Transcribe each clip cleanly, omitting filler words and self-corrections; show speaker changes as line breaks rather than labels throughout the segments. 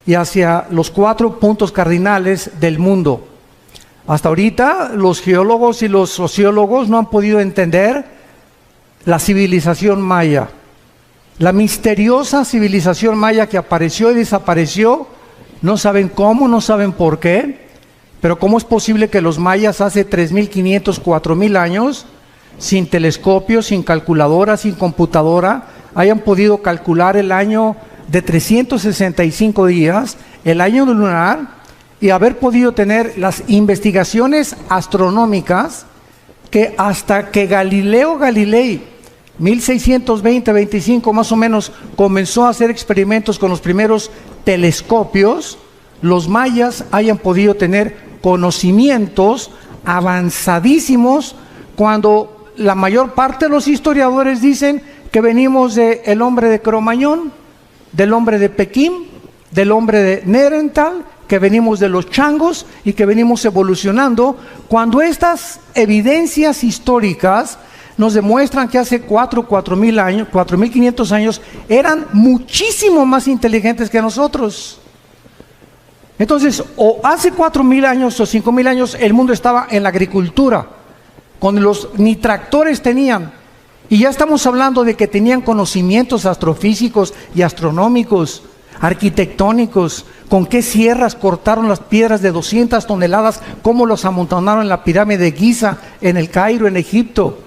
y hacia los 4 puntos cardinales del mundo. Hasta ahorita los geólogos y los sociólogos no han podido entender la civilización maya, la misteriosa civilización maya que apareció y desapareció. No saben cómo, no saben por qué, pero cómo es posible que los mayas hace 3.500, 4.000 años, sin telescopio, sin calculadora, sin computadora, hayan podido calcular el año de 365 días, el año lunar, y haber podido tener las investigaciones astronómicas que hasta que Galileo Galilei, 1620-25 más o menos, comenzó a hacer experimentos con los primeros telescopios, los mayas hayan podido tener conocimientos avanzadísimos, cuando la mayor parte de los historiadores dicen que venimos del hombre de Cro-Magnon, del hombre de Pekín, del hombre de Neandertal, que venimos de los changos y que venimos evolucionando, cuando estas evidencias históricas nos demuestran que hace 4.000 años, 4.500 años, eran muchísimo más inteligentes que nosotros. Entonces, o hace 4.000 años o 5.000 años el mundo estaba en la agricultura, ni tractores tenían, y ya estamos hablando de que tenían conocimientos astrofísicos y astronómicos, arquitectónicos, con qué sierras cortaron las piedras de 200 toneladas, cómo los amontonaron en la pirámide de Giza, en el Cairo, en Egipto,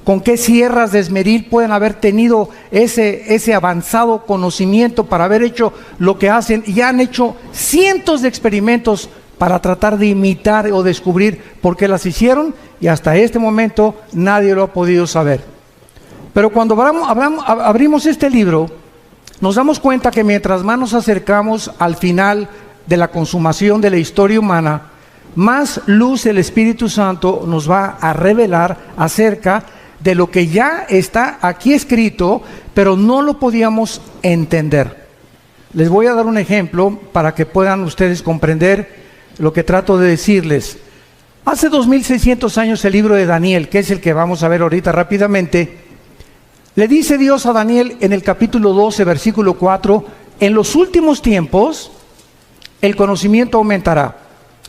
con qué sierras de esmeril pueden haber tenido ese avanzado conocimiento para haber hecho lo que hacen, y han hecho cientos de experimentos para tratar de imitar o descubrir por qué las hicieron, y hasta este momento nadie lo ha podido saber. Pero cuando abrimos este libro, nos damos cuenta que mientras más nos acercamos al final de la consumación de la historia humana, más luz el Espíritu Santo nos va a revelar acerca de lo que ya está aquí escrito, pero no lo podíamos entender. Les voy a dar un ejemplo para que puedan ustedes comprender lo que trato de decirles. Hace 2600 años el libro de Daniel, que es el que vamos a ver ahorita rápidamente, le dice Dios a Daniel en el capítulo 12, versículo 4, en los últimos tiempos el conocimiento aumentará.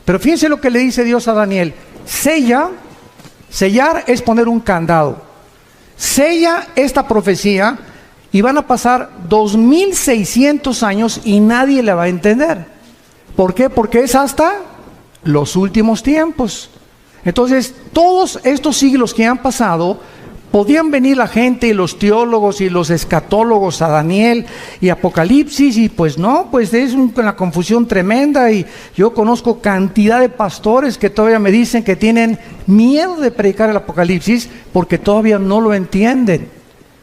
Pero fíjense lo que le dice Dios a Daniel: sellar es poner un candado. Sella esta profecía y van a pasar 2600 años y nadie la va a entender. ¿Por qué? Porque es hasta los últimos tiempos. Entonces, todos estos siglos que han pasado, podían venir la gente y los teólogos y los escatólogos a Daniel y Apocalipsis, y pues no, pues es una confusión tremenda, y yo conozco cantidad de pastores que todavía me dicen que tienen miedo de predicar el Apocalipsis porque todavía no lo entienden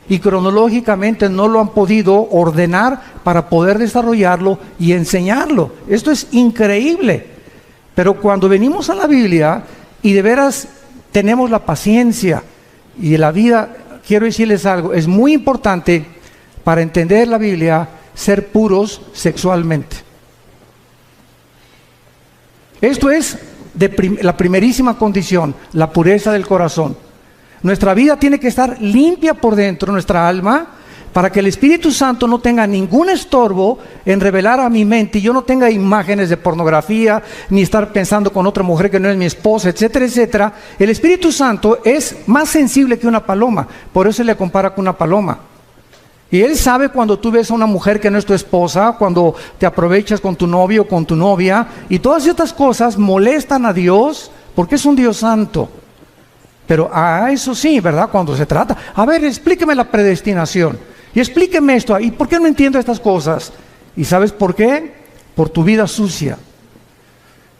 y cronológicamente no lo han podido ordenar para poder desarrollarlo y enseñarlo. Esto es increíble. Pero cuando venimos a la Biblia y de veras tenemos la paciencia y la vida, quiero decirles algo, es muy importante para entender la Biblia ser puros sexualmente. Esto es la primerísima condición, la pureza del corazón. Nuestra vida tiene que estar limpia por dentro, nuestra alma, para que el Espíritu Santo no tenga ningún estorbo en revelar a mi mente y yo no tenga imágenes de pornografía, ni estar pensando con otra mujer que no es mi esposa, etcétera, etcétera. El Espíritu Santo es más sensible que una paloma, por eso se le compara con una paloma. Y Él sabe cuando tú ves a una mujer que no es tu esposa, cuando te aprovechas con tu novio o con tu novia, y todas estas cosas molestan a Dios, porque es un Dios santo. Pero eso sí, ¿verdad? Cuando se trata, a ver, explíqueme la predestinación. Y explíqueme esto, ¿y por qué no entiendo estas cosas? ¿Y sabes por qué? Por tu vida sucia.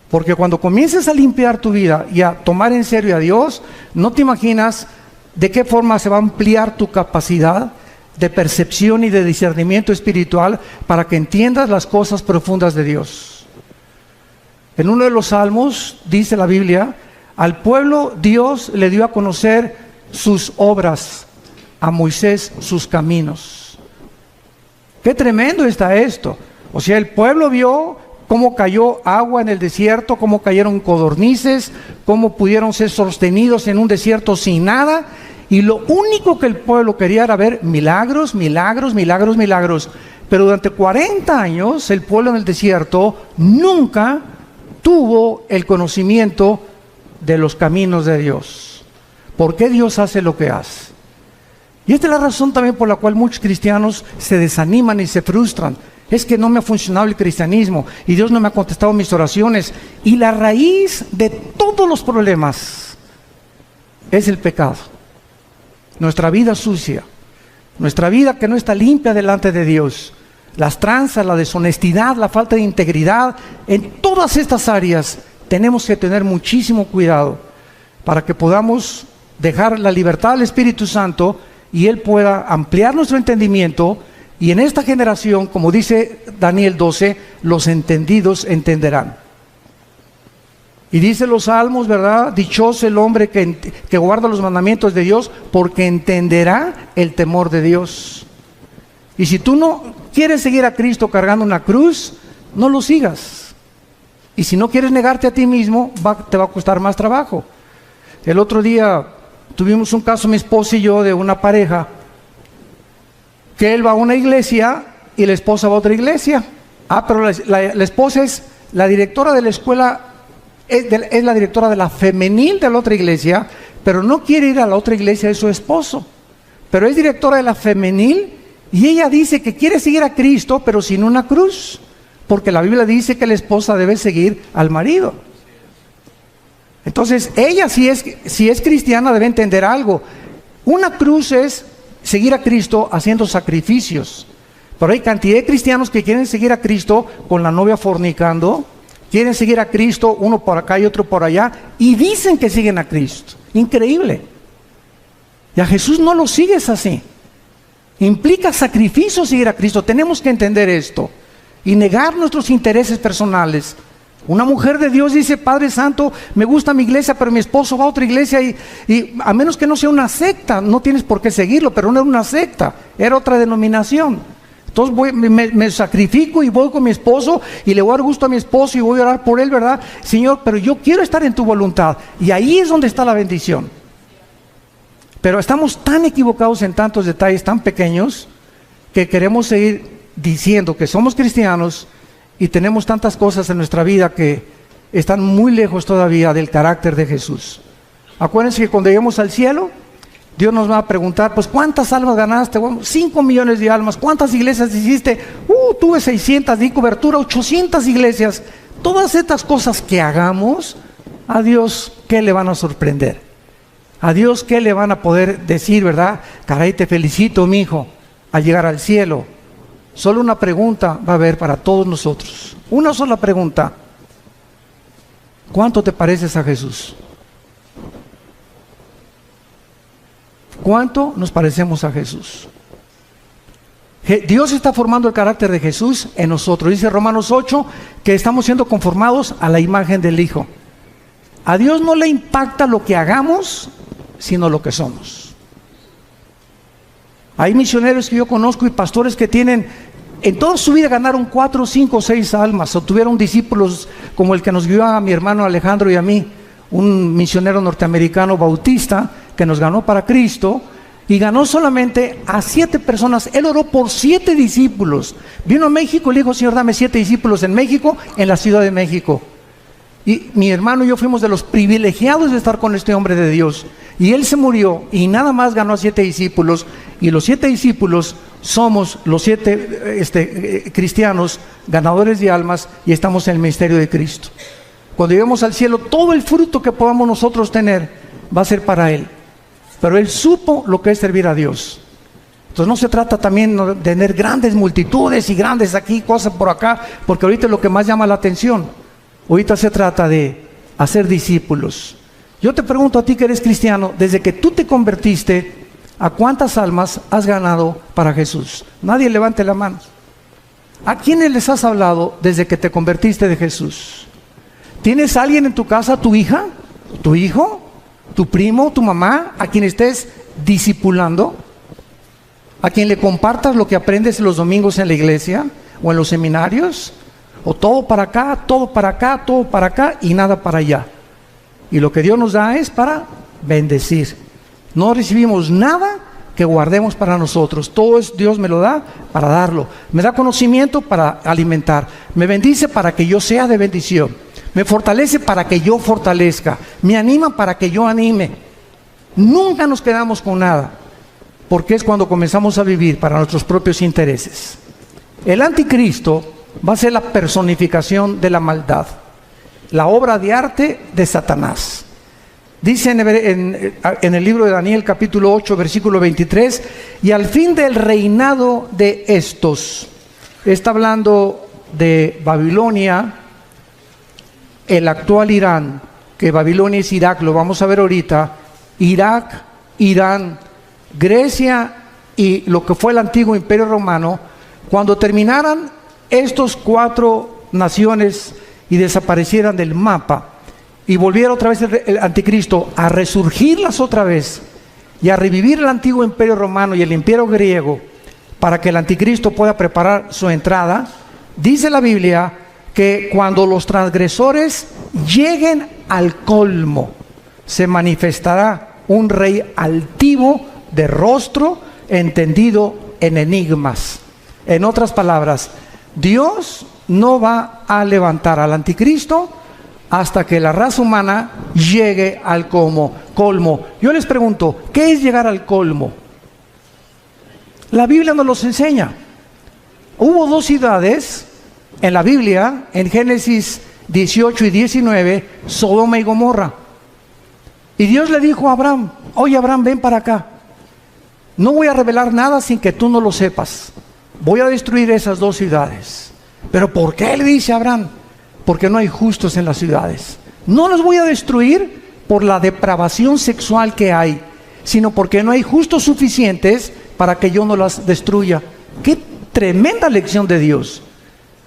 Porque cuando comiences a limpiar tu vida y a tomar en serio a Dios, no te imaginas de qué forma se va a ampliar tu capacidad de percepción y de discernimiento espiritual para que entiendas las cosas profundas de Dios. En uno de los salmos dice la Biblia: al pueblo Dios le dio a conocer sus obras, a Moisés sus caminos. Qué tremendo está esto. O sea, el pueblo vio cómo cayó agua en el desierto, cómo cayeron codornices, cómo pudieron ser sostenidos en un desierto sin nada, y lo único que el pueblo quería era ver milagros, milagros, milagros, milagros. Pero durante 40 años el pueblo en el desierto nunca tuvo el conocimiento de los caminos de Dios. ¿Por qué Dios hace lo que hace? Y esta es la razón también por la cual muchos cristianos se desaniman y se frustran. Es que no me ha funcionado el cristianismo y Dios no me ha contestado mis oraciones. Y la raíz de todos los problemas es el pecado. Nuestra vida sucia, nuestra vida que no está limpia delante de Dios, las tranzas, la deshonestidad, la falta de integridad, en todas estas áreas tenemos que tener muchísimo cuidado para que podamos dejar la libertad al Espíritu Santo y Él pueda ampliar nuestro entendimiento. Y en esta generación, como dice Daniel 12, los entendidos entenderán. Y dice los salmos, ¿verdad? Dichoso el hombre que guarda los mandamientos de Dios, porque entenderá el temor de Dios. Y si tú no quieres seguir a Cristo cargando una cruz, no lo sigas. Y si no quieres negarte a ti mismo, te va a costar más trabajo. El otro día tuvimos un caso, mi esposa y yo, de una pareja, que él va a una iglesia y la esposa va a otra iglesia. Pero la esposa es la directora de la escuela, es la directora de la femenil de la otra iglesia, pero no quiere ir a la otra iglesia de su esposo. Pero es directora de la femenil y ella dice que quiere seguir a Cristo, pero sin una cruz, porque la Biblia dice que la esposa debe seguir al marido. Entonces, ella si es cristiana debe entender algo. Una cruz es seguir a Cristo haciendo sacrificios. Pero hay cantidad de cristianos que quieren seguir a Cristo con la novia fornicando, quieren seguir a Cristo, uno por acá y otro por allá, y dicen que siguen a Cristo. Increíble. Y a Jesús no lo sigues así. Implica sacrificio seguir a Cristo. Tenemos que entender esto y negar nuestros intereses personales. Una mujer de Dios dice: Padre Santo, me gusta mi iglesia, pero mi esposo va a otra iglesia y a menos que no sea una secta, no tienes por qué seguirlo. Pero no era una secta, era otra denominación. Entonces me sacrifico y voy con mi esposo y le voy a dar gusto a mi esposo y voy a orar por él, ¿verdad? Señor, pero yo quiero estar en tu voluntad. Y ahí es donde está la bendición. Pero estamos tan equivocados en tantos detalles tan pequeños que queremos seguir diciendo que somos cristianos y tenemos tantas cosas en nuestra vida que están muy lejos todavía del carácter de Jesús. Acuérdense que cuando lleguemos al cielo, Dios nos va a preguntar: pues ¿cuántas almas ganaste? Bueno, 5 millones de almas. ¿Cuántas iglesias hiciste? Tuve 600, di cobertura, 800 iglesias. Todas estas cosas que hagamos, a Dios, ¿qué le van a sorprender? A Dios, ¿qué le van a poder decir, verdad? Caray, te felicito, mi hijo, al llegar al cielo. Solo una pregunta va a haber para todos nosotros. Una sola pregunta: ¿cuánto te pareces a Jesús? ¿Cuánto nos parecemos a Jesús? Dios está formando el carácter de Jesús en nosotros. Dice Romanos 8 que estamos siendo conformados a la imagen del Hijo. A Dios no le impacta lo que hagamos, sino lo que somos. Hay misioneros que yo conozco y pastores que tienen, en toda su vida ganaron 4, 5, 6 almas, o tuvieron discípulos como el que nos guió a mi hermano Alejandro y a mí, un misionero norteamericano bautista que nos ganó para Cristo, y ganó solamente a 7 personas. Él oró por 7 discípulos. Vino a México y le dijo: Señor, dame 7 discípulos en México, en la Ciudad de México. Y mi hermano y yo fuimos de los privilegiados de estar con este hombre de Dios. Y él se murió y nada más ganó a 7 discípulos. Y los 7 discípulos somos los 7 cristianos ganadores de almas y estamos en el ministerio de Cristo. Cuando lleguemos al cielo, todo el fruto que podamos nosotros tener va a ser para Él. Pero Él supo lo que es servir a Dios. Entonces no se trata también de tener grandes multitudes y grandes aquí, cosas por acá, porque ahorita es lo que más llama la atención. Ahorita se trata de hacer discípulos. Yo te pregunto a ti que eres cristiano, desde que tú te convertiste, ¿a cuántas almas has ganado para Jesús? Nadie levante la mano. ¿A quiénes les has hablado desde que te convertiste de Jesús? ¿Tienes alguien en tu casa, tu hija, tu hijo, tu primo, tu mamá, a quien estés discipulando? ¿A quien le compartas lo que aprendes los domingos en la iglesia o en los seminarios? ¿O todo para acá, todo para acá, todo para acá y nada para allá? Y lo que Dios nos da es para bendecir. No recibimos nada que guardemos para nosotros. Todo es, Dios me lo da para darlo. Me da conocimiento para alimentar. Me bendice para que yo sea de bendición. Me fortalece para que yo fortalezca. Me anima para que yo anime. Nunca nos quedamos con nada, porque es cuando comenzamos a vivir para nuestros propios intereses. El anticristo va a ser la personificación de la maldad, la obra de arte de Satanás. Dice en el libro de Daniel capítulo 8 versículo 23, y al fin del reinado de estos, está hablando de Babilonia, el actual Irán, que Babilonia es Irak, lo vamos a ver ahorita, Irak, Irán, Grecia y lo que fue el antiguo Imperio Romano. Cuando terminaran estos 4 naciones y desaparecieran del mapa, y volviera otra vez el anticristo a resurgirlas otra vez y a revivir el antiguo imperio romano y el imperio griego para que el anticristo pueda preparar su entrada, dice la Biblia que cuando los transgresores lleguen al colmo, se manifestará un rey altivo de rostro, entendido en enigmas. En otras palabras, Dios no va a levantar al anticristo hasta que la raza humana llegue al colmo. Yo les pregunto, ¿qué es llegar al colmo? La Biblia nos los enseña. Hubo 2 ciudades en la Biblia, en Génesis 18 y 19, Sodoma y Gomorra. Y Dios le dijo a Abraham, oye Abraham, ven para acá. No voy a revelar nada sin que tú no lo sepas. Voy a destruir esas 2 ciudades. ¿Pero por qué? Le dice Abraham. Porque no hay justos en las ciudades. No los voy a destruir por la depravación sexual que hay, sino porque no hay justos suficientes para que yo no las destruya. ¡Qué tremenda lección de Dios!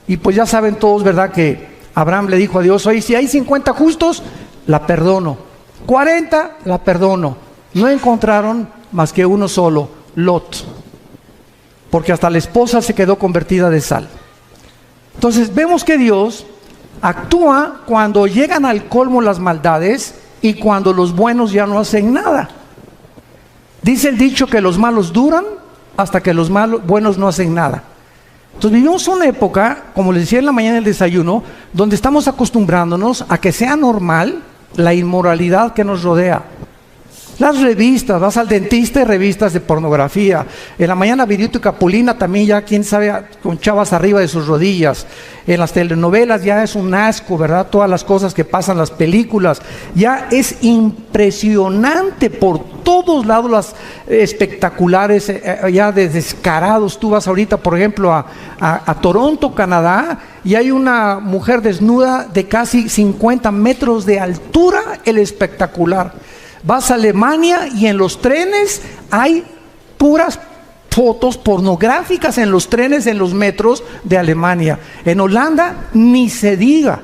Y pues ya saben todos, ¿verdad?, que Abraham le dijo a Dios, oye, si hay 50 justos, la perdono. 40, la perdono. No encontraron más que uno solo, Lot. Porque hasta la esposa se quedó convertida de sal. Entonces vemos que Dios actúa cuando llegan al colmo las maldades y cuando los buenos ya no hacen nada. Dice el dicho que los malos duran hasta que los buenos no hacen nada. Entonces vivimos una época, como les decía en la mañana del desayuno, donde estamos acostumbrándonos a que sea normal la inmoralidad que nos rodea. Las revistas, vas al dentista y revistas de pornografía. En la mañana Virito y Capulina también ya, quién sabe, con chavas arriba de sus rodillas. En las telenovelas ya es un asco, ¿verdad? Todas las cosas que pasan, las películas. Ya es impresionante por todos lados las espectaculares, ya de descarados. Tú vas ahorita, por ejemplo, a Toronto, Canadá, y hay una mujer desnuda de casi 50 metros de altura, el espectacular. Vas a Alemania y en los trenes hay puras fotos pornográficas en los trenes, en los metros de Alemania. En Holanda ni se diga.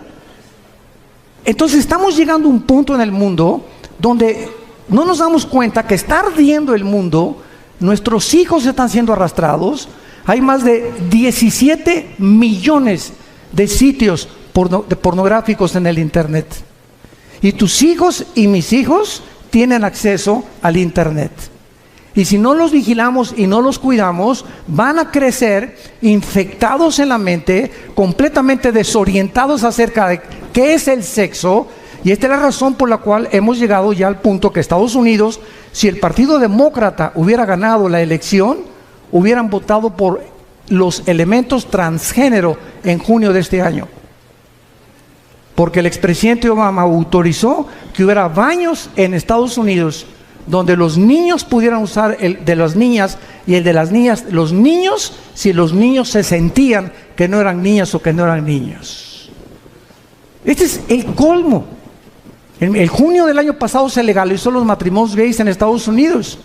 Entonces estamos llegando a un punto en el mundo donde no nos damos cuenta que está ardiendo el mundo, nuestros hijos están siendo arrastrados. Hay más de 17 millones de sitios pornográficos en el internet. Y tus hijos y mis hijos tienen acceso al internet. Y si no los vigilamos y no los cuidamos, van a crecer infectados en la mente, completamente desorientados acerca de qué es el sexo. Y esta es la razón por la cual hemos llegado ya al punto que Estados Unidos, si el Partido Demócrata hubiera ganado la elección, hubieran votado por los elementos transgénero en junio de este año. Porque el expresidente Obama autorizó que hubiera baños en Estados Unidos donde los niños pudieran usar el de las niñas y el de las niñas, los niños, si los niños se sentían que no eran niñas o que no eran niños. Este es el colmo. En junio del año pasado se legalizó los matrimonios gays en Estados Unidos.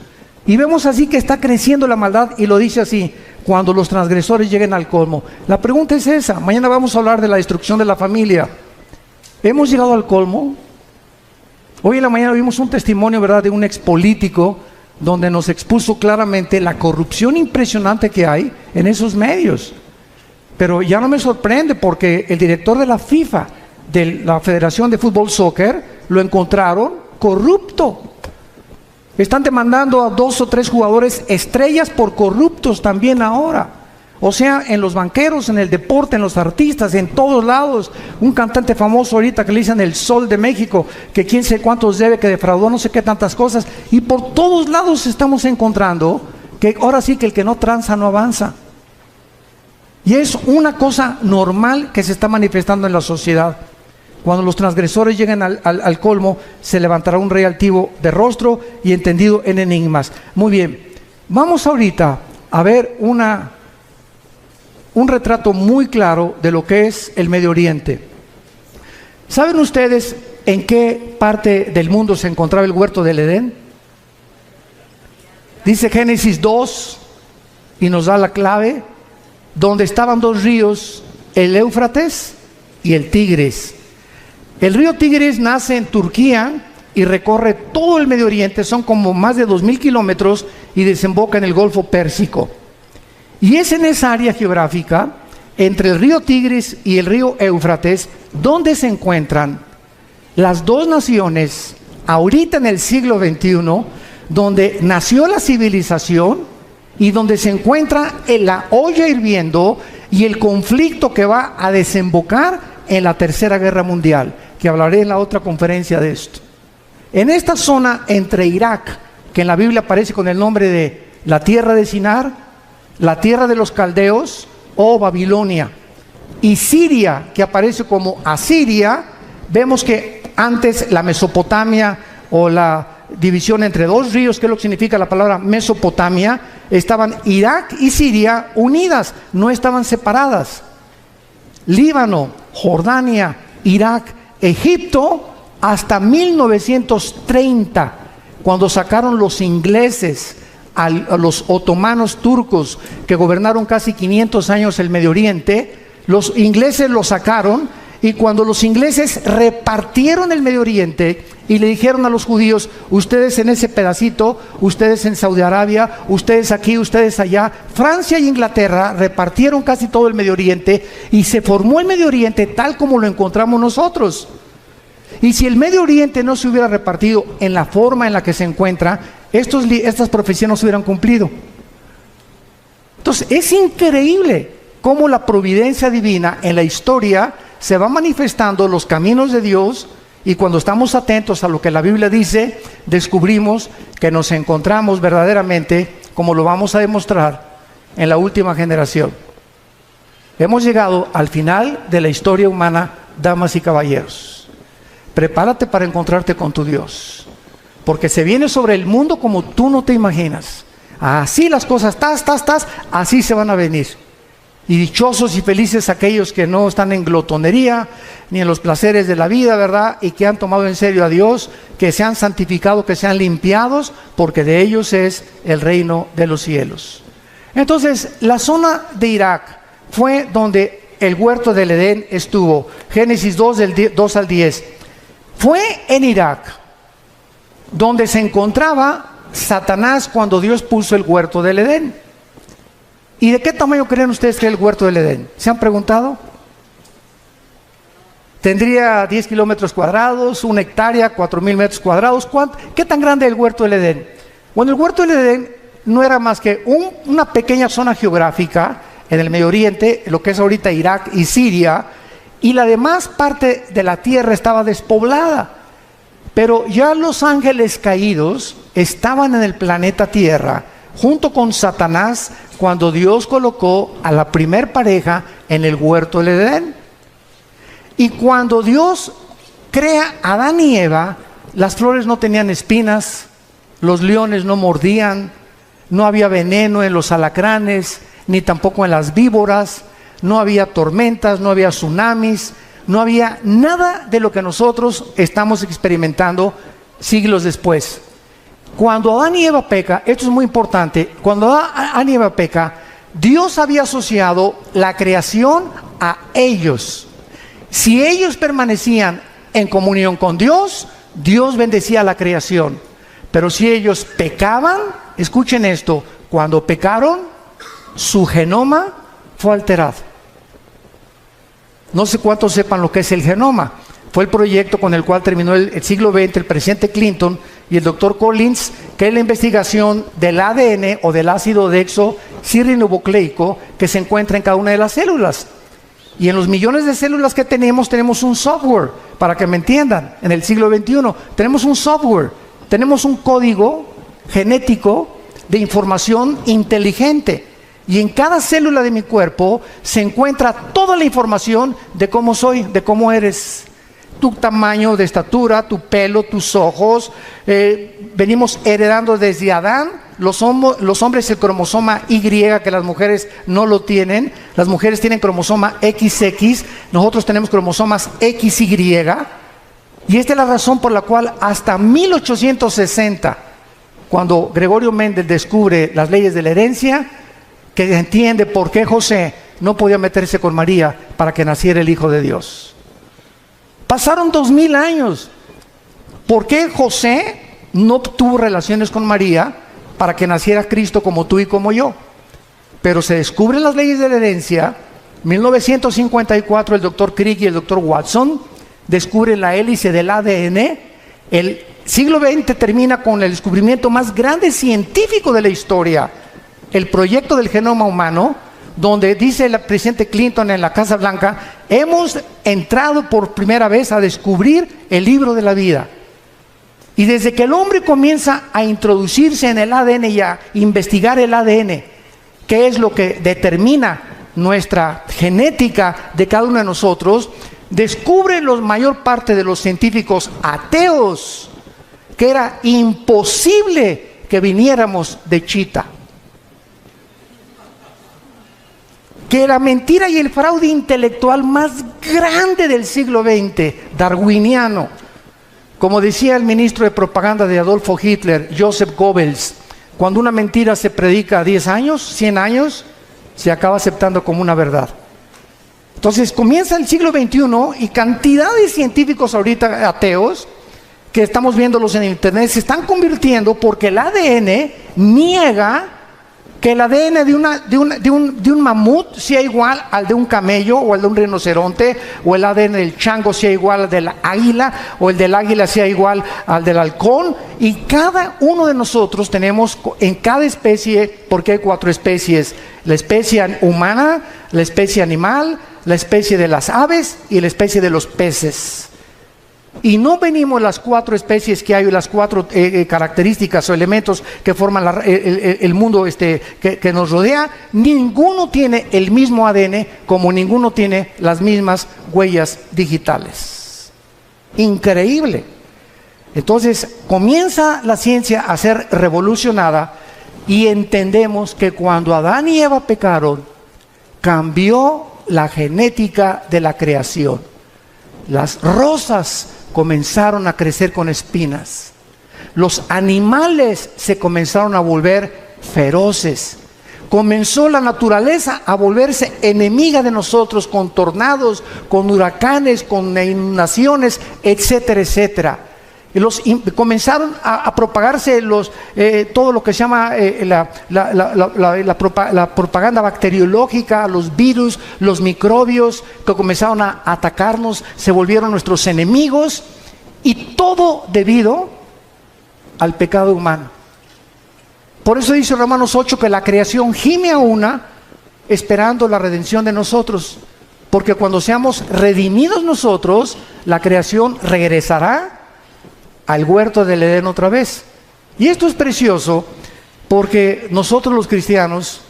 Y vemos así que está creciendo la maldad, y lo dice así, cuando los transgresores lleguen al colmo. La pregunta es esa. Mañana vamos a hablar de la destrucción de la familia. ¿Hemos llegado al colmo? Hoy en la mañana vimos un testimonio, ¿verdad?, de un expolítico donde nos expuso claramente la corrupción impresionante que hay en esos medios. Pero ya no me sorprende, porque el director de la FIFA, de la Federación de Fútbol Soccer, lo encontraron corrupto. Están demandando a 2 o 3 jugadores estrellas por corruptos también ahora. O sea, en los banqueros, en el deporte, en los artistas, en todos lados. Un cantante famoso ahorita que le dicen el Sol de México, que quién sé cuántos debe, que defraudó no sé qué tantas cosas. Y por todos lados estamos encontrando que ahora sí que el que no tranza no avanza. Y es una cosa normal que se está manifestando en la sociedad. Cuando los transgresores lleguen al colmo, se levantará un rey altivo de rostro y entendido en enigmas. Muy bien, vamos ahorita a ver un retrato muy claro de lo que es el Medio Oriente. ¿Saben ustedes en qué parte del mundo se encontraba el huerto del Edén? Dice Génesis 2 y nos da la clave, donde estaban 2 ríos, el Éufrates y el Tigris. El río Tigris nace en Turquía y recorre todo el Medio Oriente, son como más de 2000 kilómetros y desemboca en el Golfo Pérsico. Y es en esa área geográfica, entre el río Tigris y el río Éufrates, donde se encuentran las 2 naciones, ahorita en el siglo XXI, donde nació la civilización y donde se encuentra en la olla hirviendo y el conflicto que va a desembocar en la Tercera Guerra Mundial, que hablaré en la otra conferencia de esto. En esta zona entre Irak, que en la Biblia aparece con el nombre de la tierra de Sinar, la tierra de los caldeos o Babilonia, y Siria, que aparece como Asiria, vemos que antes la Mesopotamia o la división entre 2 ríos, que es lo que significa la palabra Mesopotamia, estaban Irak y Siria unidas, no estaban separadas. Líbano, Jordania, Irak, Egipto, hasta 1930, cuando sacaron los ingleses a los otomanos turcos que gobernaron casi 500 años el Medio Oriente. Los ingleses lo sacaron, y cuando los ingleses repartieron el Medio Oriente y le dijeron a los judíos, ustedes en ese pedacito, ustedes en Saudi Arabia, ustedes aquí, ustedes allá, Francia y Inglaterra repartieron casi todo el Medio Oriente y se formó el Medio Oriente tal como lo encontramos nosotros. Y si el Medio Oriente no se hubiera repartido en la forma en la que se encuentra, estas profecías no se hubieran cumplido. Entonces es increíble cómo la providencia divina en la historia se va manifestando los caminos de Dios, y cuando estamos atentos a lo que la Biblia dice, descubrimos que nos encontramos verdaderamente, como lo vamos a demostrar, en la última generación. Hemos llegado al final de la historia humana, damas y caballeros. Prepárate para encontrarte con tu Dios, porque se viene sobre el mundo como tú no te imaginas. Así las cosas, así se van a venir. Y dichosos y felices aquellos que no están en glotonería, ni en los placeres de la vida, ¿verdad? Y que han tomado en serio a Dios, que se han santificado, que se han limpiados, porque de ellos es el reino de los cielos. Entonces, la zona de Irak fue donde el huerto del Edén estuvo. Génesis 2, del 2 al 10. Fue en Irak donde se encontraba Satanás cuando Dios puso el huerto del Edén. ¿Y de qué tamaño creen ustedes que es el huerto del Edén? ¿Se han preguntado? Tendría 10 kilómetros cuadrados, 1 hectárea, 4,000 metros cuadrados. ¿Qué tan grande es el huerto del Edén? Bueno, el huerto del Edén no era más que una pequeña zona geográfica en el Medio Oriente, lo que es ahorita Irak y Siria, y la demás parte de la tierra estaba despoblada. Pero ya los ángeles caídos estaban en el planeta Tierra, junto con Satanás, cuando Dios colocó a la primer pareja en el huerto del Edén. Y cuando Dios crea a Adán y Eva, las flores no tenían espinas, los leones no mordían, no había veneno en los alacranes, ni tampoco en las víboras, no había tormentas, no había tsunamis, no había nada de lo que nosotros estamos experimentando siglos después. Cuando Adán y Eva peca, esto es muy importante, cuando Adán y Eva peca, Dios había asociado la creación a ellos. Si ellos permanecían en comunión con Dios, Dios bendecía la creación. Pero si ellos pecaban, escuchen esto, cuando pecaron, su genoma fue alterado. No sé cuántos sepan lo que es el genoma. Fue el proyecto con el cual terminó el siglo XX el presidente Clinton, y el doctor Collins, que es la investigación del ADN o del ácido desoxirribonucleico que se encuentra en cada una de las células. Y en los millones de células que tenemos un software, para que me entiendan, en el siglo XXI, tenemos un software, tenemos un código genético de información inteligente. Y en cada célula de mi cuerpo se encuentra toda la información de cómo soy, de cómo eres. Tu tamaño de estatura, tu pelo, tus ojos. Venimos heredando desde Adán. Los hombres el cromosoma Y, que las mujeres no lo tienen. Las mujeres tienen cromosoma XX, nosotros tenemos cromosomas XY. Y esta es la razón por la cual hasta 1860, cuando Gregorio Mendel descubre las leyes de la herencia, que entiende por qué José no podía meterse con María para que naciera el Hijo de Dios. Pasaron 2000 años. ¿Por qué José no tuvo relaciones con María para que naciera Cristo como tú y como yo? Pero se descubren las leyes de la herencia. 1954 el doctor Crick y el doctor Watson descubren la hélice del ADN. El siglo XX termina con el descubrimiento más grande científico de la historia, el proyecto del genoma humano, donde dice el presidente Clinton en la Casa Blanca: hemos entrado por primera vez a descubrir el libro de la vida. Y desde que el hombre comienza a introducirse en el ADN y a investigar el ADN, que es lo que determina nuestra genética de cada uno de nosotros, descubre la mayor parte de los científicos ateos que era imposible que viniéramos de Chita. Que la mentira y el fraude intelectual más grande del siglo XX, darwiniano, como decía el ministro de propaganda de Adolfo Hitler, Joseph Goebbels, cuando una mentira se predica 10 años, 100 años, se acaba aceptando como una verdad. Entonces comienza el siglo XXI y cantidad de científicos ahorita ateos, que estamos viéndolos en internet, se están convirtiendo porque el ADN niega que el ADN de un mamut sea igual al de un camello o al de un rinoceronte, o el ADN del chango sea igual al del águila, o el del águila sea igual al del halcón. Y cada uno de nosotros tenemos en cada especie, porque hay 4 especies: la especie humana, la especie animal, la especie de las aves y la especie de los peces. Y no venimos las 4 especies que hay, las 4 características o elementos que forman el mundo que nos rodea. Ninguno tiene el mismo ADN, como ninguno tiene las mismas huellas digitales. Increíble. Entonces comienza la ciencia a ser revolucionada y entendemos que cuando Adán y Eva pecaron, cambió la genética de la creación. Las rosas comenzaron a crecer con espinas. Los animales se comenzaron a volver feroces. Comenzó la naturaleza a volverse enemiga de nosotros, con tornados, con huracanes, con inundaciones, etcétera, etcétera. Comenzaron a propagarse todo lo que se llama la propaganda bacteriológica, los virus, los microbios que comenzaron a atacarnos, se volvieron nuestros enemigos, y todo debido al pecado humano. Por eso dice Romanos 8 que la creación gime a una esperando la redención de nosotros, porque cuando seamos redimidos nosotros, la creación regresará al huerto del Edén otra vez. Y esto es precioso porque nosotros los cristianos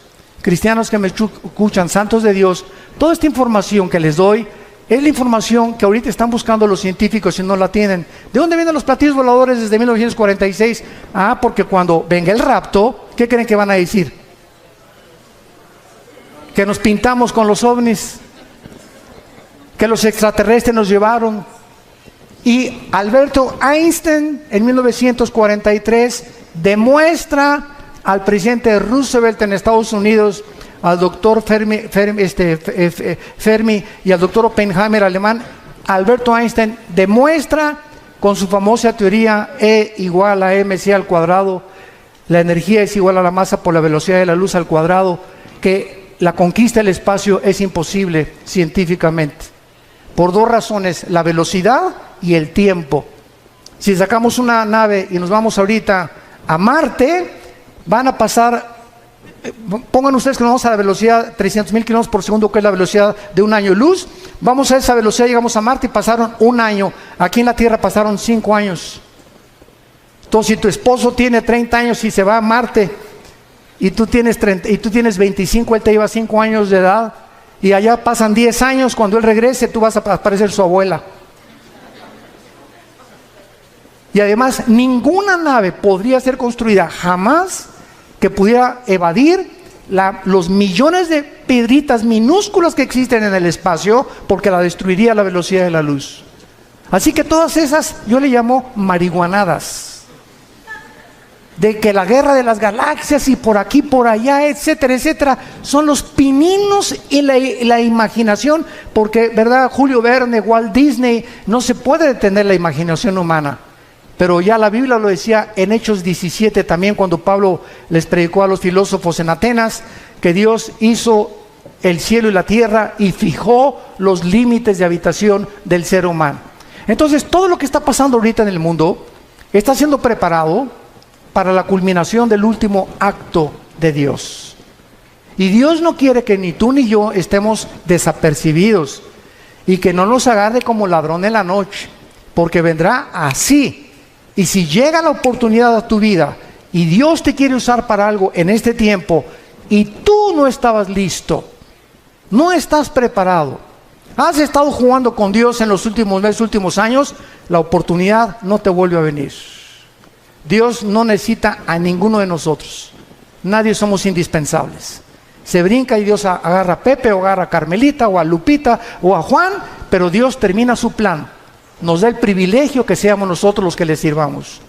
que me escuchan, santos de Dios, toda esta información que les doy es la información que ahorita están buscando los científicos y no la tienen. ¿De dónde vienen los platillos voladores desde 1946? Porque cuando venga el rapto, ¿qué creen que van a decir? Que nos pintamos con los ovnis, que los extraterrestres nos llevaron. Y Alberto Einstein en 1943 demuestra al presidente Roosevelt en Estados Unidos, al doctor Fermi y al doctor Oppenheimer alemán. Alberto Einstein demuestra con su famosa teoría E igual a mc al cuadrado, la energía es igual a la masa por la velocidad de la luz al cuadrado, que la conquista del espacio es imposible científicamente, por 2 razones: la velocidad y el tiempo. Si sacamos una nave y nos vamos ahorita a Marte, van a pasar, pongan ustedes que nos vamos a la velocidad 300,000 kilómetros por segundo, que es la velocidad de un año luz. Vamos a esa velocidad, llegamos a Marte y pasaron un año. Aquí en la Tierra pasaron 5 años. Entonces, si tu esposo tiene 30 años y se va a Marte, y tú tienes 25, él te lleva 5 años de edad, y allá pasan 10 años, cuando él regrese, tú vas a parecer su abuela. Y además, ninguna nave podría ser construida jamás que pudiera evadir los millones de piedritas minúsculas que existen en el espacio, porque la destruiría a la velocidad de la luz. Así que todas esas, yo le llamo marihuanadas, de que la guerra de las galaxias y por aquí, por allá, etcétera, etcétera, son los pininos y la imaginación, porque, ¿verdad? Julio Verne, Walt Disney, no se puede detener la imaginación humana. Pero ya la Biblia lo decía en Hechos 17 también, cuando Pablo les predicó a los filósofos en Atenas, que Dios hizo el cielo y la tierra y fijó los límites de habitación del ser humano. Entonces, todo lo que está pasando ahorita en el mundo está siendo preparado para la culminación del último acto de Dios. Y Dios no quiere que ni tú ni yo estemos desapercibidos y que no nos agarre como ladrón en la noche, porque vendrá así. Y si llega la oportunidad a tu vida y Dios te quiere usar para algo en este tiempo y tú no estabas listo, no estás preparado, has estado jugando con Dios en los últimos meses, últimos años, la oportunidad no te vuelve a venir. Dios no necesita a ninguno de nosotros. Nadie somos indispensables. Se brinca y Dios agarra a Pepe, o agarra a Carmelita, o a Lupita, o a Juan, pero Dios termina su plan. Nos da el privilegio que seamos nosotros los que le sirvamos.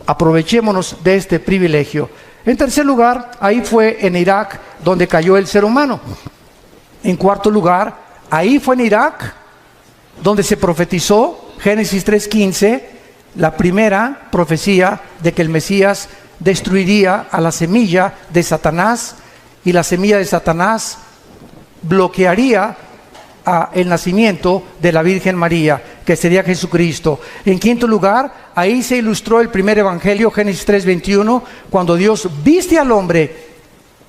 Aprovechémonos de este privilegio. En tercer lugar, ahí fue en Irak donde cayó el ser humano. En cuarto lugar, ahí fue en Irak donde se profetizó, Génesis 3:15, la primera profecía de que el Mesías destruiría a la semilla de Satanás, y la semilla de Satanás bloquearía el nacimiento de la Virgen María, que sería Jesucristo. En quinto lugar, ahí se ilustró el primer evangelio, Génesis 3:21, cuando Dios viste al hombre.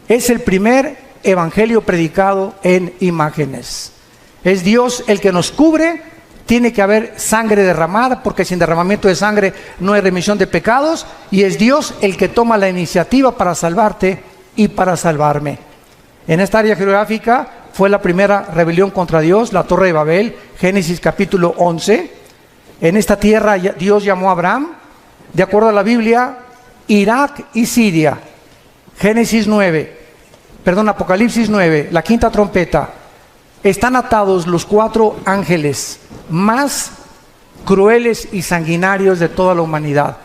Es el primer evangelio predicado en imágenes. Es Dios el que nos cubre. Tiene que haber sangre derramada, porque sin derramamiento de sangre no hay remisión de pecados, y es Dios el que toma la iniciativa para salvarte y para salvarme. En esta área geográfica fue la primera rebelión contra Dios, la Torre de Babel, Génesis capítulo 11. En esta tierra Dios llamó a Abraham, de acuerdo a la Biblia, Irak y Siria. Apocalipsis 9, la quinta trompeta. Están atados los 4 ángeles más crueles y sanguinarios de toda la humanidad.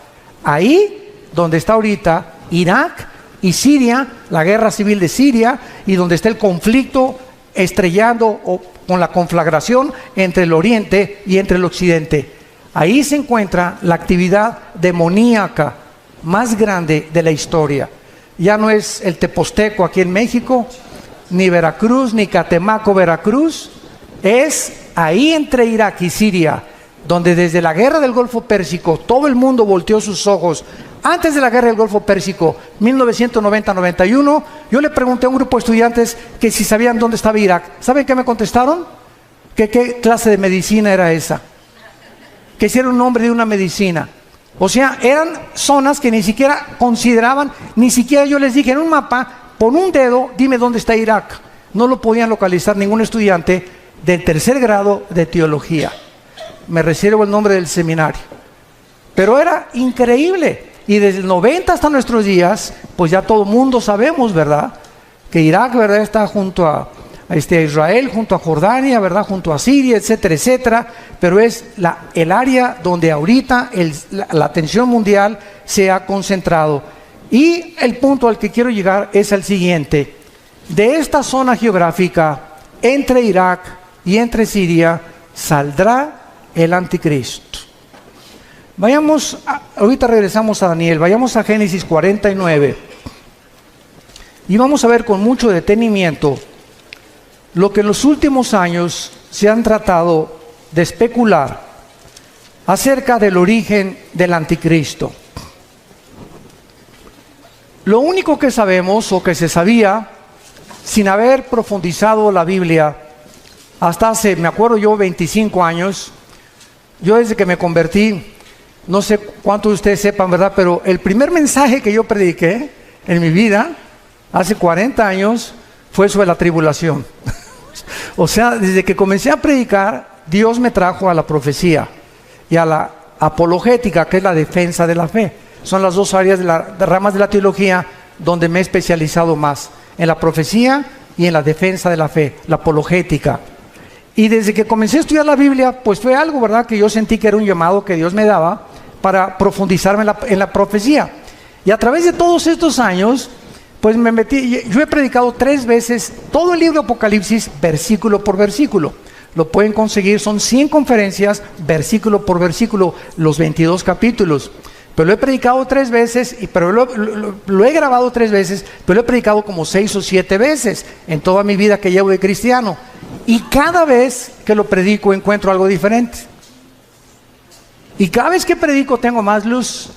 Ahí donde está ahorita Irak y Siria, la guerra civil de Siria, y donde está el conflicto estrellando o con la conflagración entre el oriente y entre el occidente. Ahí se encuentra la actividad demoníaca más grande de la historia. Ya no es el Teposteco aquí en México, ni Veracruz, ni Catemaco, Veracruz. Es ahí entre Irak y Siria, donde desde la guerra del Golfo Pérsico todo el mundo volteó sus ojos. Antes de la guerra del Golfo Pérsico, 1990-91, yo le pregunté a un grupo de estudiantes que si sabían dónde estaba Irak. ¿Saben qué me contestaron? Que qué clase de medicina era esa, que si era un nombre de una medicina. O sea, eran zonas que ni siquiera consideraban, ni siquiera yo les dije en un mapa, pon un dedo, dime dónde está Irak. No lo podían localizar ningún estudiante del tercer grado de teología. Me reservo el nombre del seminario. Pero era increíble. Y desde el 90 hasta nuestros días, pues ya todo el mundo sabemos, ¿verdad? Que Irak, ¿verdad?, está junto a Israel, junto a Jordania, ¿verdad?, junto a Siria, etcétera, etcétera. Pero es el área donde ahorita la atención mundial se ha concentrado. Y el punto al que quiero llegar es el siguiente. De esta zona geográfica, entre Irak y entre Siria, saldrá el anticristo. Ahorita regresamos a Daniel, vayamos a Génesis 49. Y vamos a ver con mucho detenimiento lo que en los últimos años se han tratado de especular acerca del origen del anticristo. Lo único que sabemos o que se sabía, sin haber profundizado la Biblia, hasta hace, me acuerdo yo, 25 años, yo desde que me convertí, no sé cuántos de ustedes sepan, ¿verdad? Pero el primer mensaje que yo prediqué en mi vida, hace 40 años, fue sobre la tribulación. O sea, desde que comencé a predicar, Dios me trajo a la profecía y a la apologética, que es la defensa de la fe. Son las dos áreas de ramas de la teología donde me he especializado más, en la profecía y en la defensa de la fe, la apologética. Y desde que comencé a estudiar la Biblia, pues fue algo, ¿verdad?, que yo sentí que era un llamado que Dios me daba para profundizarme en la profecía. Y a través de todos estos años, pues me metí, yo he predicado 3 veces todo el libro de Apocalipsis, versículo por versículo. Lo pueden conseguir, son 100 conferencias, versículo por versículo, los 22 capítulos. Pero lo he predicado 3 veces, pero lo he grabado 3 veces, pero lo he predicado como 6 o 7 veces en toda mi vida que llevo de cristiano. Y cada vez que lo predico encuentro algo diferente. Y cada vez que predico tengo más luz.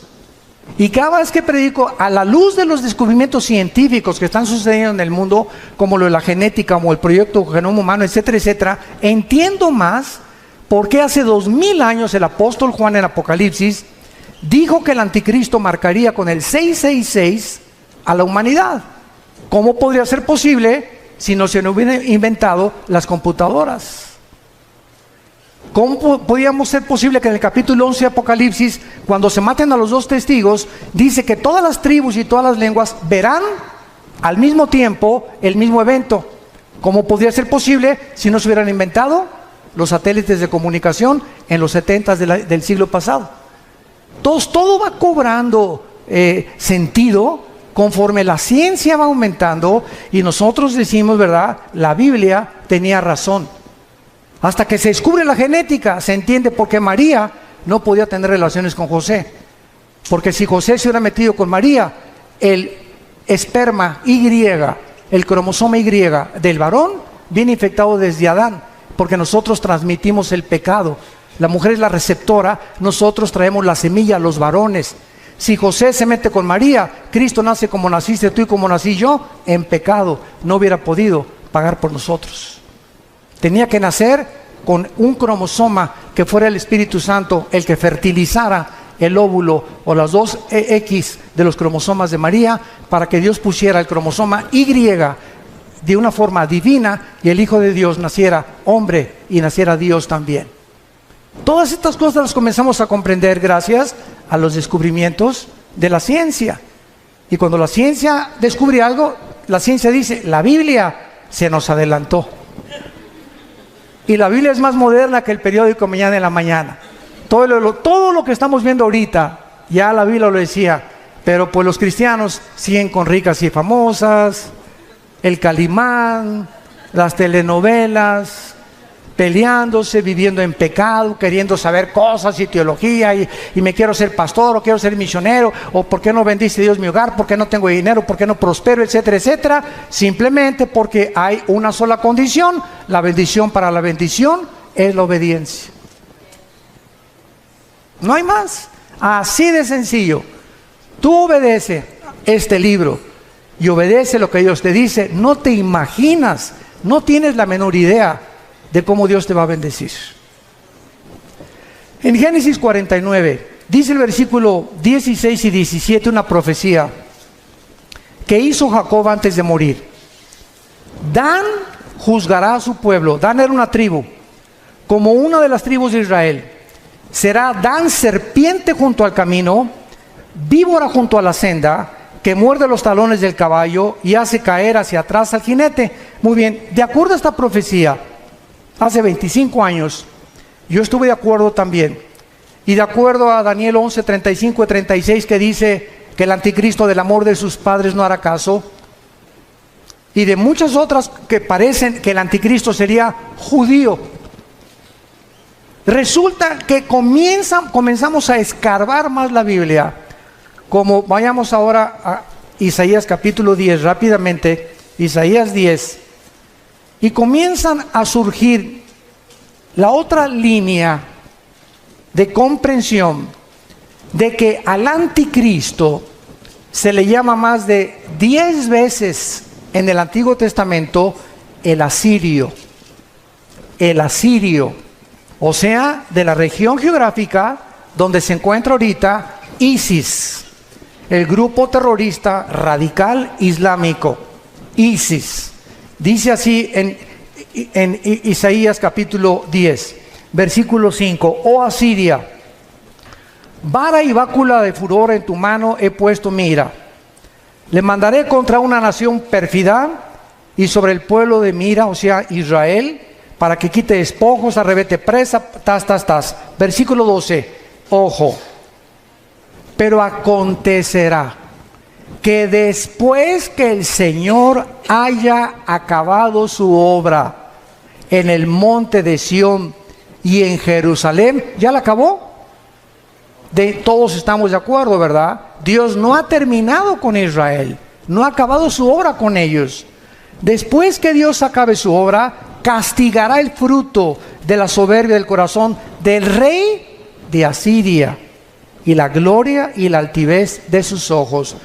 Y cada vez que predico a la luz de los descubrimientos científicos que están sucediendo en el mundo, como lo de la genética, como el proyecto Genoma Humano, etcétera, etcétera, entiendo más por qué hace 2000 años el apóstol Juan en Apocalipsis dijo que el anticristo marcaría con el 666 a la humanidad. ¿Cómo podría ser posible si no se hubieran inventado las computadoras? ¿Cómo podíamos ser posible que en el capítulo 11 de Apocalipsis, cuando se maten a los 2 testigos, dice que todas las tribus y todas las lenguas verán al mismo tiempo el mismo evento? ¿Cómo podría ser posible si no se hubieran inventado los satélites de comunicación en los 70 del siglo pasado? Entonces todo va cobrando sentido conforme la ciencia va aumentando y nosotros decimos, ¿verdad?, la Biblia tenía razón. Hasta que se descubre la genética, se entiende por qué María no podía tener relaciones con José. Porque si José se hubiera metido con María, el esperma Y, el cromosoma Y del varón, viene infectado desde Adán, porque nosotros transmitimos el pecado. La mujer es la receptora, nosotros traemos la semilla, los varones. Si José se mete con María, Cristo nace como naciste tú y como nací yo, en pecado. No hubiera podido pagar por nosotros. Tenía que nacer con un cromosoma que fuera el Espíritu Santo, el que fertilizara el óvulo o las 2 X de los cromosomas de María, para que Dios pusiera el cromosoma Y de una forma divina y el Hijo de Dios naciera hombre y naciera Dios también. Todas estas cosas las comenzamos a comprender gracias a los descubrimientos de la ciencia. Y cuando la ciencia descubre algo, la ciencia dice, la Biblia se nos adelantó. Y la Biblia es más moderna que el periódico Mañana en la Mañana. Todo lo que estamos viendo ahorita, ya la Biblia lo decía, pero pues los cristianos siguen con Ricas y Famosas, el Calimán, las telenovelas, peleándose, viviendo en pecado, queriendo saber cosas y teología, y me quiero ser pastor, o quiero ser misionero, o por qué no bendice Dios mi hogar, por qué no tengo dinero, por qué no prospero, etcétera, etcétera, simplemente porque hay una sola condición. La bendición para la bendición es la obediencia. No hay más, así de sencillo. Tú obedece este libro y obedece lo que Dios te dice, no te imaginas, no tienes la menor idea de cómo Dios te va a bendecir. En Génesis 49 dice el versículo 16 y 17 una profecía que hizo Jacob antes de morir. Dan juzgará a su pueblo. Dan era una tribu, como una de las tribus de Israel. Será Dan serpiente junto al camino, víbora junto a la senda, que muerde los talones del caballo y hace caer hacia atrás al jinete. Muy bien, de acuerdo a esta profecía, hace 25 años, yo estuve de acuerdo también. Y de acuerdo a Daniel 11, 35 y 36, que dice que el anticristo del amor de sus padres no hará caso. Y de muchas otras que parecen que el anticristo sería judío. Resulta que comenzamos a escarbar más la Biblia. Como vayamos ahora a Isaías capítulo 10, rápidamente, Isaías 10. Y comienzan a surgir la otra línea de comprensión de que al anticristo se le llama más de 10 veces en el Antiguo Testamento el asirio. El asirio, o sea, de la región geográfica donde se encuentra ahorita ISIS, el grupo terrorista radical islámico, ISIS. Dice así en Isaías capítulo 10, versículo 5, oh Asiria, vara y bácula de furor en tu mano he puesto mira. Le mandaré contra una nación pérfida y sobre el pueblo de mira, o sea, Israel, para que quite despojos, arrebete presa, Versículo 12, ojo. Pero acontecerá que después que el Señor haya acabado su obra en el monte de Sión y en Jerusalén, ¿ya la acabó? Todos estamos de acuerdo, ¿verdad? Dios no ha terminado con Israel, no ha acabado su obra con ellos. Después que Dios acabe su obra, castigará el fruto de la soberbia del corazón del rey de Asiria y la gloria y la altivez de sus ojos.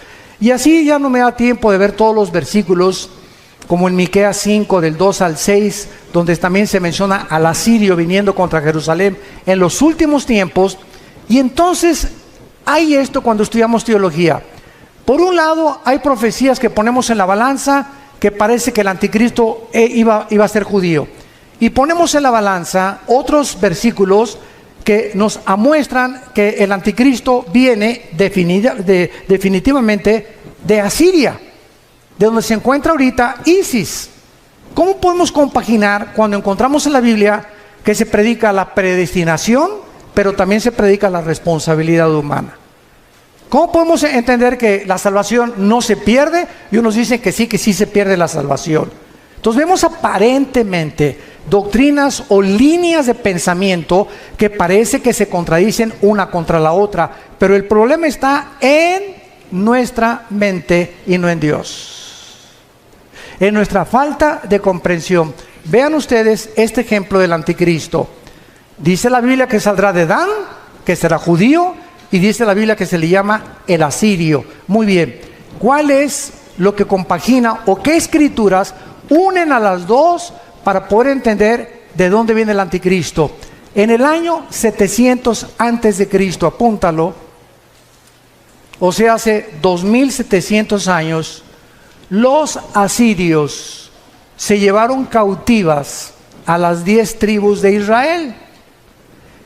Y así ya no me da tiempo de ver todos los versículos, como en Miqueas 5, del 2 al 6, donde también se menciona al asirio viniendo contra Jerusalén en los últimos tiempos. Y entonces hay esto cuando estudiamos teología. Por un lado, hay profecías que ponemos en la balanza, que parece que el anticristo iba a ser judío. Y ponemos en la balanza otros versículos que nos amuestran que el anticristo viene definitivamente de Asiria, de donde se encuentra ahorita ISIS. ¿Cómo podemos compaginar cuando encontramos en la Biblia que se predica la predestinación, pero también se predica la responsabilidad humana? ¿Cómo podemos entender que la salvación no se pierde y unos dicen que sí se pierde la salvación? Entonces vemos aparentemente doctrinas o líneas de pensamiento que parece que se contradicen una contra la otra, pero el problema está en nuestra mente y no en Dios, en nuestra falta de comprensión. Vean ustedes este ejemplo del anticristo. Dice la Biblia que saldrá de Dan, que será judío, y dice la Biblia que se le llama el asirio. Muy bien, ¿cuál es lo que compagina o qué escrituras unen a las dos para poder entender de dónde viene el anticristo? En el año 700 antes de Cristo, apúntalo, o sea, hace 2700 años, los asirios se llevaron cautivas a las 10 tribus de Israel.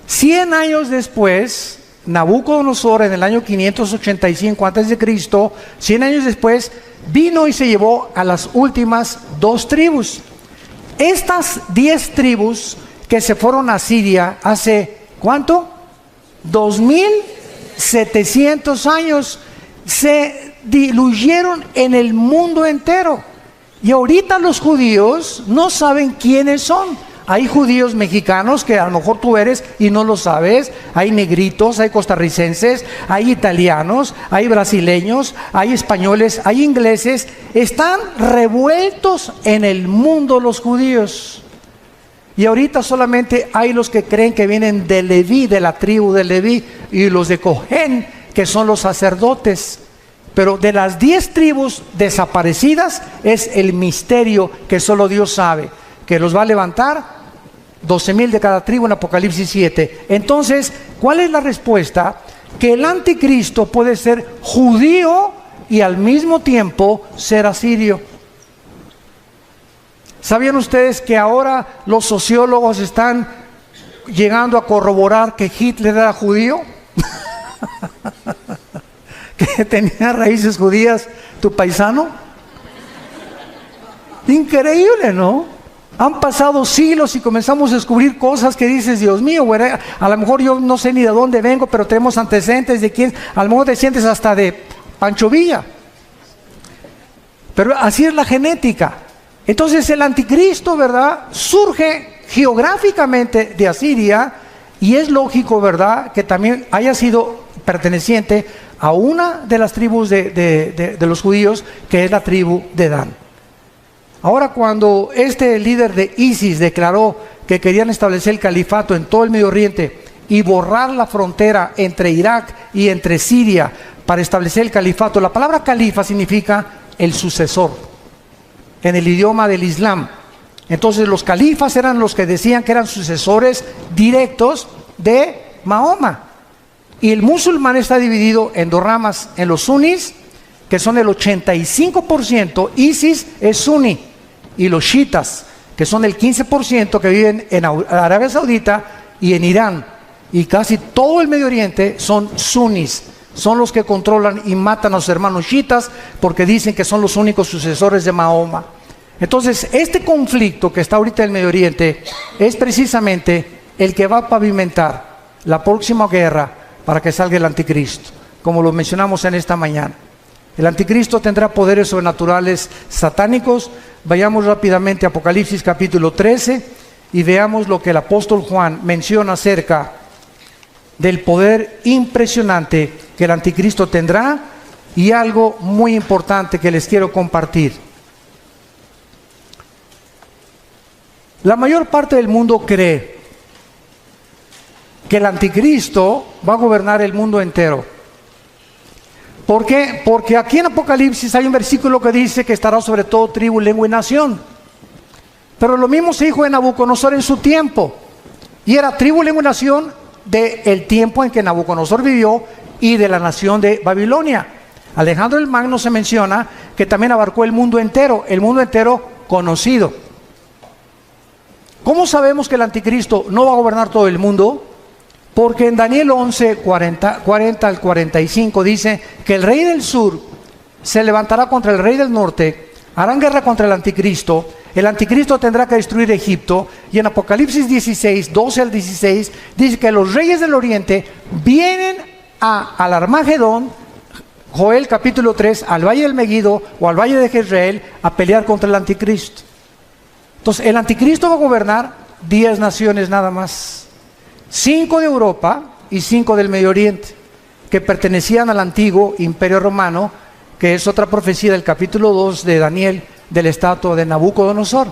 100 años después, Nabucodonosor, en el año 585 antes de Cristo, 100 años después, vino y se llevó a las últimas 2 tribus. Estas 10 tribus que se fueron a Siria hace, ¿cuánto? 2700 años, se diluyeron en el mundo entero. Y ahorita los judíos no saben quiénes son. Hay judíos mexicanos que a lo mejor tú eres y no lo sabes. Hay negritos, hay costarricenses, hay italianos, hay brasileños, hay españoles, hay ingleses. Están revueltos en el mundo los judíos. Y ahorita solamente hay los que creen que vienen de Leví, de la tribu de Leví, y los de Cojén, que son los sacerdotes. Pero de las 10 tribus desaparecidas es el misterio que solo Dios sabe, que los va a levantar 12,000 de cada tribu en Apocalipsis 7. Entonces, ¿cuál es la respuesta? Que el anticristo puede ser judío y al mismo tiempo ser asirio. ¿Sabían ustedes que ahora los sociólogos están llegando a corroborar que Hitler era judío? Que tenía raíces judías tu paisano. Increíble, ¿no? Han pasado siglos y comenzamos a descubrir cosas que dices, Dios mío, güey, a lo mejor yo no sé ni de dónde vengo, pero tenemos antecedentes de quién, a lo mejor te sientes hasta de Pancho Villa. Pero así es la genética. Entonces el anticristo, ¿verdad?, surge geográficamente de Asiria, y es lógico, ¿verdad?, que también haya sido perteneciente a una de las tribus de los judíos, que es la tribu de Dan. Ahora, cuando este líder de ISIS declaró que querían establecer el califato en todo el Medio Oriente y borrar la frontera entre Irak y entre Siria para establecer el califato. La palabra califa significa el sucesor en el idioma del Islam. Entonces los califas eran los que decían que eran sucesores directos de Mahoma. Y el musulmán está dividido en dos ramas, en los sunnis, que son el 85%, ISIS es suní, y los chiitas, que son el 15% que viven en Arabia Saudita y en Irán. Y casi todo el Medio Oriente son sunnis, son los que controlan y matan a sus hermanos chiitas porque dicen que son los únicos sucesores de Mahoma. Entonces, este conflicto que está ahorita en el Medio Oriente es precisamente el que va a pavimentar la próxima guerra para que salga el anticristo, como lo mencionamos en esta mañana. El anticristo tendrá poderes sobrenaturales satánicos. Vayamos rápidamente a Apocalipsis capítulo 13 y veamos lo que el apóstol Juan menciona acerca del poder impresionante que el anticristo tendrá, y algo muy importante que les quiero compartir. La mayor parte del mundo cree que el anticristo va a gobernar el mundo entero. ¿Por qué? Porque aquí en Apocalipsis hay un versículo que dice que estará sobre todo tribu, lengua y nación. Pero lo mismo se dijo de Nabucodonosor en su tiempo. Y era tribu, lengua y nación del tiempo en que Nabucodonosor vivió y de la nación de Babilonia. Alejandro el Magno se menciona que también abarcó el mundo entero conocido. ¿Cómo sabemos que el anticristo no va a gobernar todo el mundo? Porque en Daniel 11, 40 al 45 dice que el rey del sur se levantará contra el rey del norte, harán guerra contra el anticristo tendrá que destruir Egipto, y en Apocalipsis 16, 12 al 16, dice que los reyes del oriente vienen al Armagedón, Joel capítulo 3, al valle del Megiddo o al valle de Jezreel a pelear contra el anticristo. Entonces el anticristo va a gobernar 10 naciones nada más, 5 de Europa y 5 del Medio Oriente, que pertenecían al antiguo imperio romano, que es otra profecía del capítulo 2 de Daniel, de la estatua de Nabucodonosor,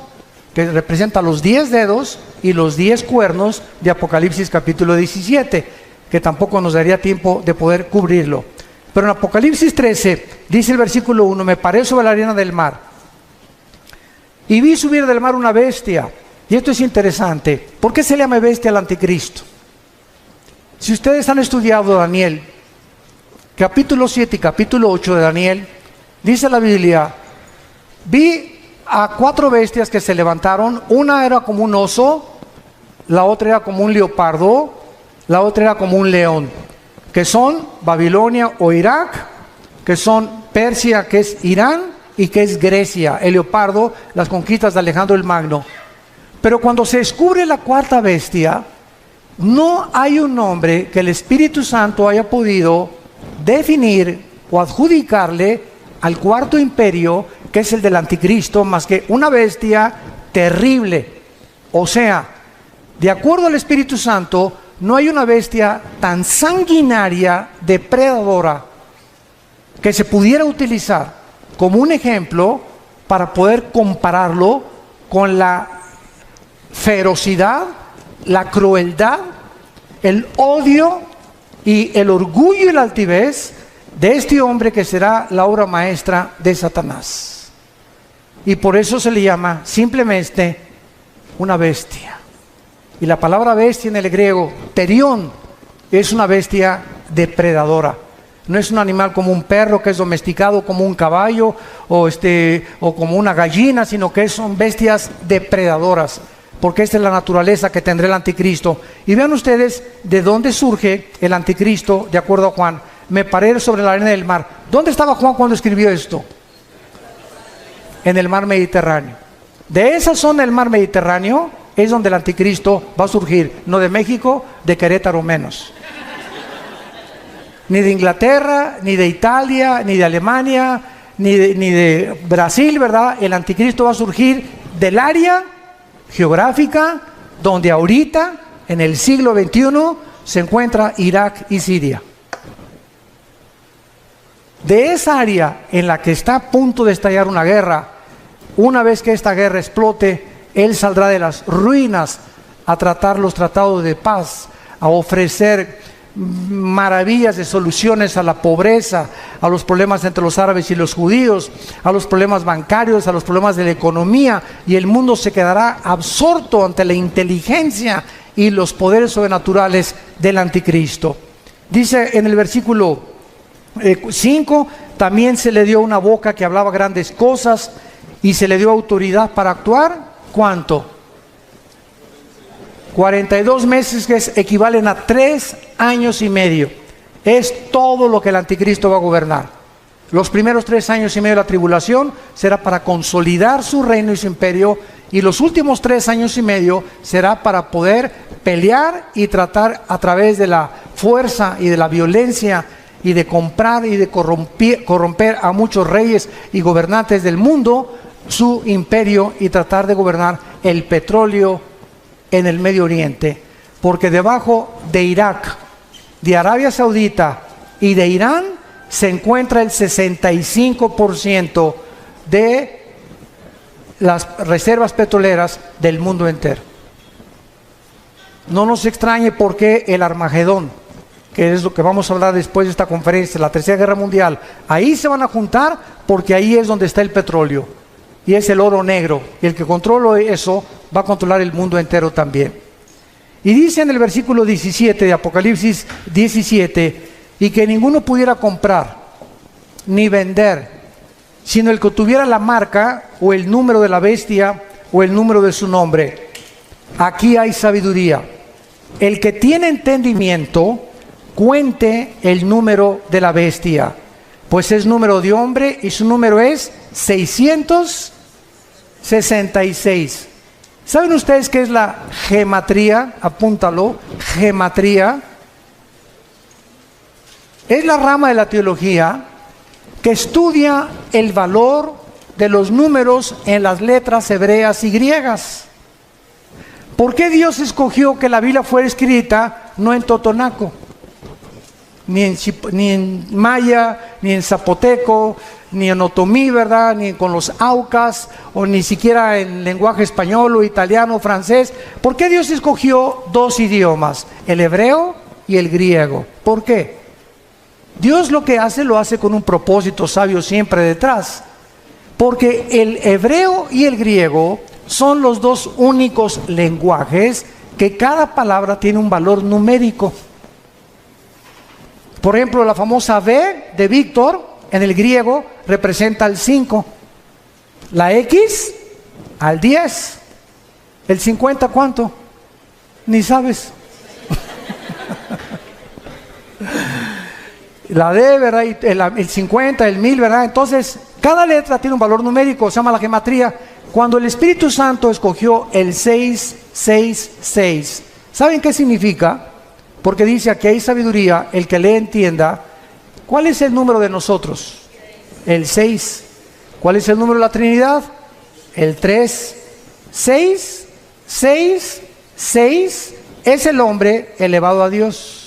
que representa los 10 dedos y los 10 cuernos de Apocalipsis capítulo 17, que tampoco nos daría tiempo de poder cubrirlo. Pero en Apocalipsis 13 dice el versículo 1: me paré sobre la arena del mar y vi subir del mar una bestia. Y esto es interesante. ¿Por qué se le llama bestia al anticristo? Si ustedes han estudiado Daniel, capítulo 7 y capítulo 8 de Daniel, dice la Biblia: vi a 4 bestias que se levantaron. Una era como un oso, la otra era como un leopardo, la otra era como un león, que son Babilonia o Irak, que son Persia, que es Irán, y que es Grecia. El leopardo, las conquistas de Alejandro el Magno. Pero cuando se descubre la 4ª bestia, no hay un nombre que el Espíritu Santo haya podido definir o adjudicarle al 4º imperio, que es el del anticristo, más que una bestia terrible. O sea, de acuerdo al Espíritu Santo, no hay una bestia tan sanguinaria, depredadora, que se pudiera utilizar como un ejemplo para poder compararlo con la ferocidad, la crueldad, el odio y el orgullo y la altivez de este hombre que será la obra maestra de Satanás. Y por eso se le llama simplemente una bestia. Y la palabra bestia en el griego, terión, es una bestia depredadora. No es un animal como un perro que es domesticado, como un caballo o como una gallina, sino que son bestias depredadoras, porque esta es la naturaleza que tendrá el anticristo. Y vean ustedes de dónde surge el anticristo, de acuerdo a Juan. Me paré sobre la arena del mar. ¿Dónde estaba Juan cuando escribió esto? En el mar Mediterráneo. De esa zona del mar Mediterráneo es donde el anticristo va a surgir, no de México, de Querétaro menos. Ni de Inglaterra, ni de Italia, ni de Alemania, ni de Brasil, ¿verdad? El anticristo va a surgir del área geográfica donde ahorita, en el siglo XXI, se encuentra Irak y Siria. De esa área en la que está a punto de estallar una guerra, una vez que esta guerra explote, él saldrá de las ruinas a tratar los tratados de paz, a ofrecer maravillas de soluciones a la pobreza, a los problemas entre los árabes y los judíos, a los problemas bancarios, a los problemas de la economía, y el mundo se quedará absorto ante la inteligencia y los poderes sobrenaturales del anticristo. Dice en el versículo 5, también se le dio una boca que hablaba grandes cosas y se le dio autoridad para actuar. ¿Cuánto? 42 meses, que equivalen a 3 años y medio. Es todo lo que el anticristo va a gobernar. Los primeros 3 años y medio de la tribulación será para consolidar su reino y su imperio, y los últimos 3 años y medio será para poder pelear y tratar a través de la fuerza y de la violencia y de comprar y de corromper a muchos reyes y gobernantes del mundo su imperio, y tratar de gobernar el petróleo en el Medio Oriente, porque debajo de Irak, de Arabia Saudita y de Irán se encuentra el 65% de las reservas petroleras del mundo entero. No nos extrañe por qué el Armagedón, que es lo que vamos a hablar después de esta conferencia, la Tercera Guerra Mundial, ahí se van a juntar, porque ahí es donde está el petróleo y es el oro negro, y el que controla eso va a controlar el mundo entero también. Y dice en el versículo 17 de Apocalipsis 17, y que ninguno pudiera comprar ni vender, sino el que tuviera la marca o el número de la bestia o el número de su nombre. Aquí hay sabiduría. El que tiene entendimiento, cuente el número de la bestia, pues es número de hombre y su número es 666. ¿Saben ustedes qué es la gematría? Apúntalo, gematría. Es la rama de la teología que estudia el valor de los números en las letras hebreas y griegas. ¿Por qué Dios escogió que la Biblia fuera escrita no en totonaco, ni en maya, ni en zapoteco, ni en otomí, ¿verdad?, ni con los aucas, o ni siquiera en lenguaje español o italiano o francés? ¿Por qué Dios escogió 2 idiomas, el hebreo y el griego? ¿Por qué? Dios lo que hace, lo hace con un propósito sabio siempre detrás, porque el hebreo y el griego son los 2 únicos lenguajes que cada palabra tiene un valor numérico. Por ejemplo, la famosa V de Víctor en el griego representa el 5, la X al 10, el 50 ¿cuánto? Ni sabes. La D, ¿verdad? Y el 50, el 1000, ¿verdad? Entonces, cada letra tiene un valor numérico, se llama la gematría. Cuando el Espíritu Santo escogió el 666, ¿saben qué significa? Porque dice aquí hay sabiduría, el que le entienda. ¿Cuál es el número de nosotros? El 6. ¿Cuál es el número de la Trinidad? El 3. 6, 6, 6 es el hombre elevado a Dios.